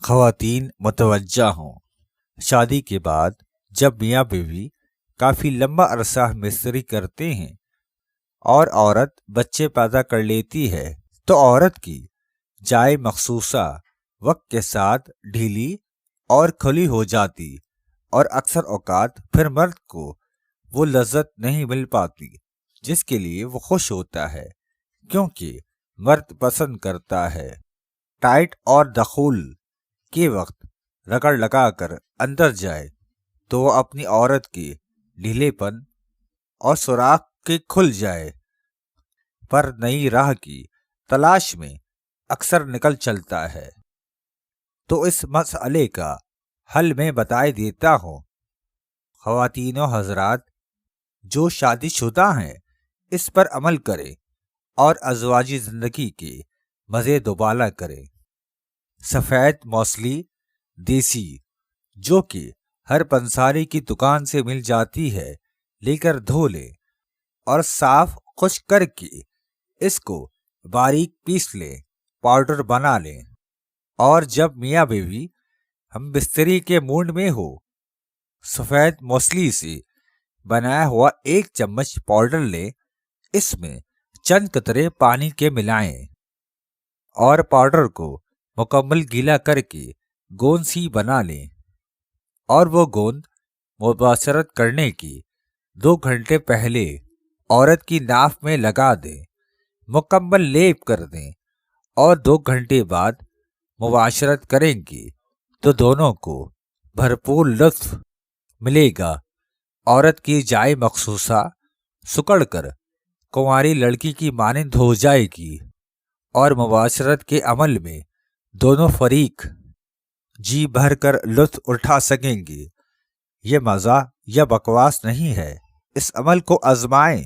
خواتین متوجہ ہوں۔ شادی کے بعد جب میاں بیوی کافی لمبا عرصہ مستری کرتے ہیں اور عورت بچے پیدا کر لیتی ہے تو عورت کی جائے مخصوصہ وقت کے ساتھ ڈھیلی اور کھلی ہو جاتی اور اکثر اوقات پھر مرد کو وہ لذت نہیں مل پاتی جس کے لیے وہ خوش ہوتا ہے، کیونکہ مرد پسند کرتا ہے ٹائٹ اور دخول کے وقت رگڑ لگا کر اندر جائے تو وہ اپنی عورت کے ڈھیلے پن اور سوراخ کے کھل جائے پر نئی راہ کی تلاش میں اکثر نکل چلتا ہے۔ تو اس مسئلے کا حل میں بتائے دیتا ہوں۔ خواتین و حضرات جو شادی شدہ ہیں اس پر عمل کریں اور ازواجی زندگی کے مزے دوبالا کریں۔ سفید موصلی دیسی جو کہ ہر پنساری کی دکان سے مل جاتی ہے لے کر دھو لیں اور صاف خشک کر کے اس کو باریک پیس لیں، پاؤڈر بنا لیں، اور جب میاں بیوی ہم بستری کے موڈ میں ہو سفید موصلی سے بنایا ہوا 1 چمچ پاؤڈر لیں، اس میں چند قطرے پانی کے ملائیں اور پاؤڈر کو مکمل گیلا کر کے گوند سی بنا لیں اور وہ گوند مباشرت کرنے کی 2 گھنٹے پہلے عورت کی ناف میں لگا دیں، مکمل لیپ کر دیں اور 2 گھنٹے بعد مباشرت کریں گے تو دونوں کو بھرپور لطف ملے گا۔ عورت کی جائے مخصوصہ سکڑ کر کنواری لڑکی کی مانند ہو جائے گی اور مباشرت کے عمل میں دونوں فریق جی بھر کر لطف اٹھا سکیں گے۔ یہ مزہ یا بکواس نہیں ہے، اس عمل کو آزمائیں،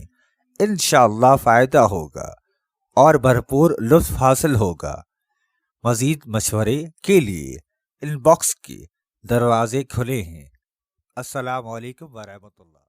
انشاءاللہ فائدہ ہوگا اور بھرپور لطف حاصل ہوگا۔ مزید مشورے کے لیے ان باکس کے دروازے کھلے ہیں۔ السلام علیکم ورحمۃ اللہ۔